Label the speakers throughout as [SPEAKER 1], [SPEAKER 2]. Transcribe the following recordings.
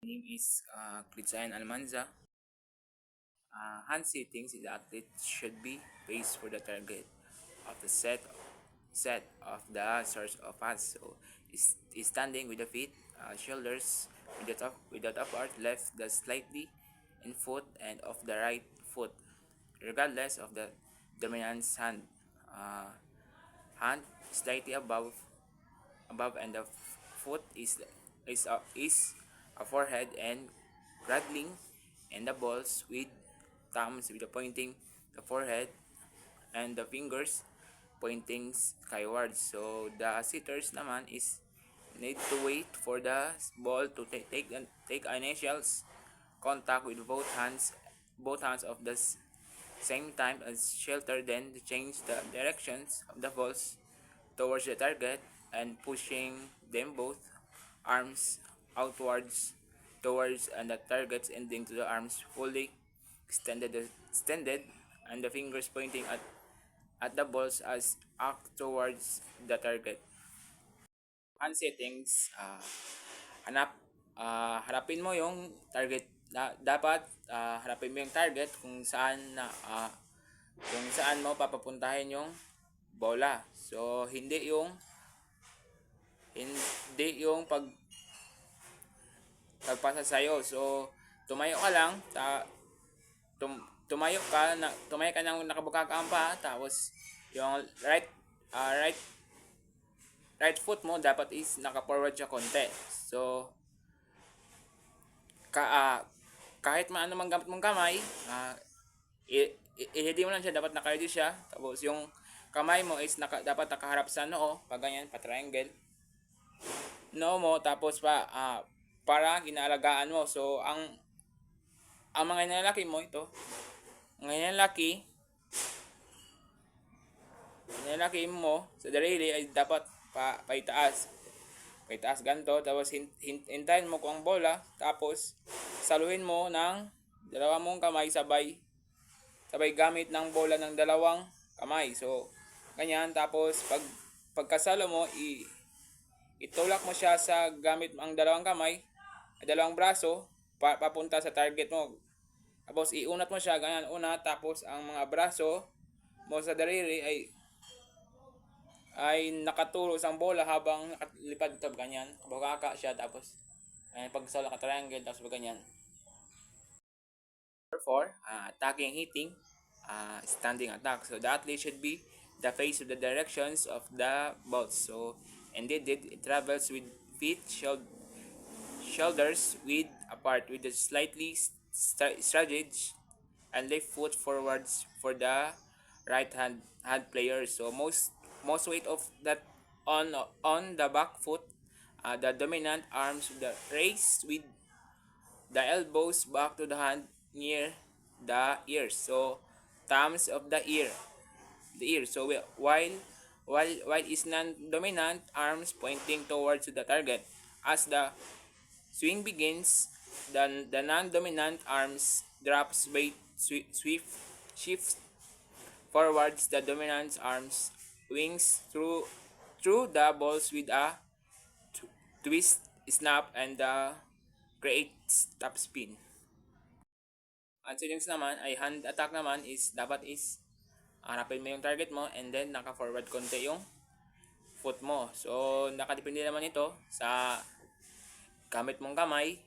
[SPEAKER 1] Name is Klitsayan Almanza. Hand settings in the athlete should be based for the target of the set of the source of hands. So is standing with the feet, shoulders with the top part left the slightly in foot and of the right foot, regardless of the dominant hand. Uh, Hand slightly above and the foot is a forehead and cradling and the balls with thumbs with the pointing the forehead and the fingers pointing skyward. So the sitters naman is need to wait for the ball to take initial contact with both hands of the same time as shelter, then to change the directions of the balls towards the target and pushing them both arms outwards towards and the target's ending to the arms fully extended and the fingers pointing at the balls as act towards the target. Hand settings, harapin mo yung target dapat harapin mo yung target kung saan mo papapuntahin yung bola. So hindi yung pagpasa sa'yo. So tumayo ka lang tumayo ka nang nakabuka ka ang paa, tapos yung right foot mo dapat is naka-forward siya konti. So ka, ah, kahit maano man gamit mong kamay, i-ready mo lang siya, dapat naka-ready siya. Tapos yung kamay mo is dapat nakaharap sa noo, pag ganyan, pa-triangle. Noo mo, tapos para ginaalagaan mo. So ang mga nilalaki mo ito, mga nilalaki mo sa daliri ay dapat paitaas ganito, tapos hintayin mo kung ang bola, tapos saluhin mo ng dalawa mong kamay sabay gamit ng bola ng dalawang kamay. So ganyan, tapos pagkasalo mo itulak mo siya sa gamit ang dalawang kamay, dalawang braso papunta sa target mo. Tapos iunat mo siya ganyan, tapos ang mga braso mo sa daliri ay nakaturo sa bola habang nakalipad ito ganyan. Bukaka siya, tapos pag solo ka triangle, tapos ganyan. Number 4, attacking, hitting, standing attack. So the athlete should be the face of the directions of the balls. So indeed it travels with feet, shoulders with apart with a slightly strategy and left foot forwards for the right hand player. So most weight of that on the back foot, the dominant arms the raise with the elbows back to the hand near the ears. So thumbs of the ear. So while is non-dominant arms pointing towards the target. As the swing begins, the non-dominant arms drops weight shifts forwards. The dominant arms wings through the balls with a twist, snap, and creates top spin. Ang settings naman ay hand attack naman is dapat is hanapin mo yung target mo and then naka-forward konti yung foot mo. So nakadepende naman ito sa gamit mong kamay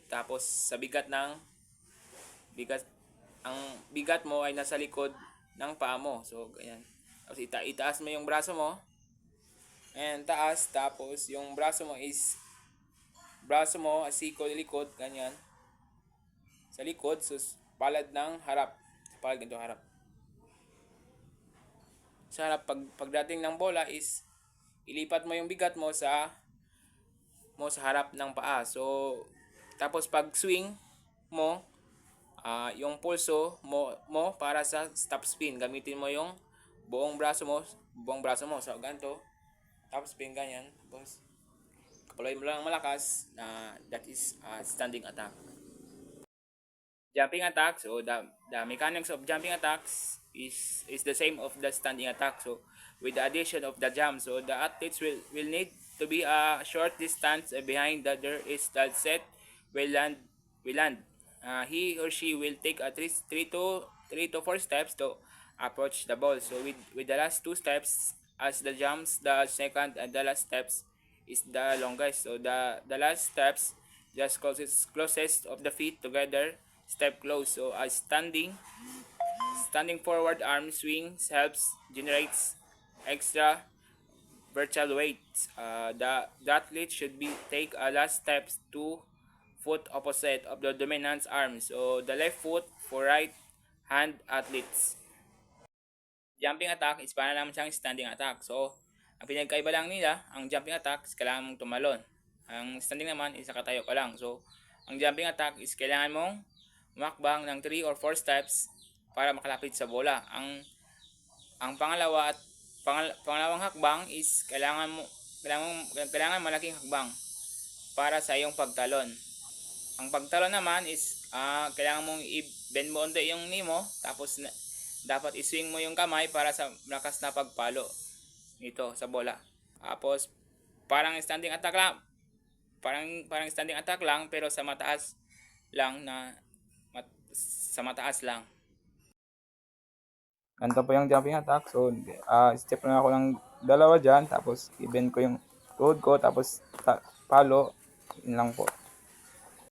[SPEAKER 1] tapos sa bigat ang bigat mo ay nasa likod ng paa mo. So ganyan. Tapos itaas mo yung braso mo. And taas, tapos yung braso mo siko likod ganyan. Sa likod, so palad ng harap. Palad ganito harap. Sa harap, pagdating ng bola is ilipat mo yung bigat mo sa harap ng paa. So tapos pag swing mo, yung pulso mo para sa stop spin, gamitin mo yung buong braso mo sa ganito, tapos spin ganyan, tapos kapaloy mo lang malakas, that is standing attack. Jumping attack, so the mechanics of jumping attacks is the same of the standing attack. So with the addition of the jump, so the athletes will need to be a short distance behind the there is that set will land. He or she will take at least 3 to 4 steps to approach the ball. So with the last two steps as the jumps, the second and the last steps is the longest. So the last steps just closest of the feet together step close. So as standing forward arm swings helps generates extra virtual weights. The athlete should be take a last steps to foot opposite of the dominant arm. So the left foot for right hand athletes. Jumping attack is para naman siyang standing attack. So, ang pinagkaiba lang nila, ang jumping attack is kailangan mong tumalon. Ang standing naman is nakatayo ka lang. So, ang jumping attack is kailangan mong umakbang ng 3 or 4 steps para makalapit sa bola. Ang pangalawa at pangalawang hakbang is kailangan malaking hakbang para sa iyong pagtalon. Ang pagtalon naman is kailangan mong i-bend mo onto yung knee mo, tapos dapat i-swing mo yung kamay para sa malakas na pagpalo nito sa bola. Tapos parang standing attack lang. Parang standing attack lang pero sa mataas lang sa mataas lang. Ganito po yung jumping attack. So, step na ako ng dalawa dyan. Tapos, i-bend ko yung tuhod ko. Tapos, palo. Yun lang po.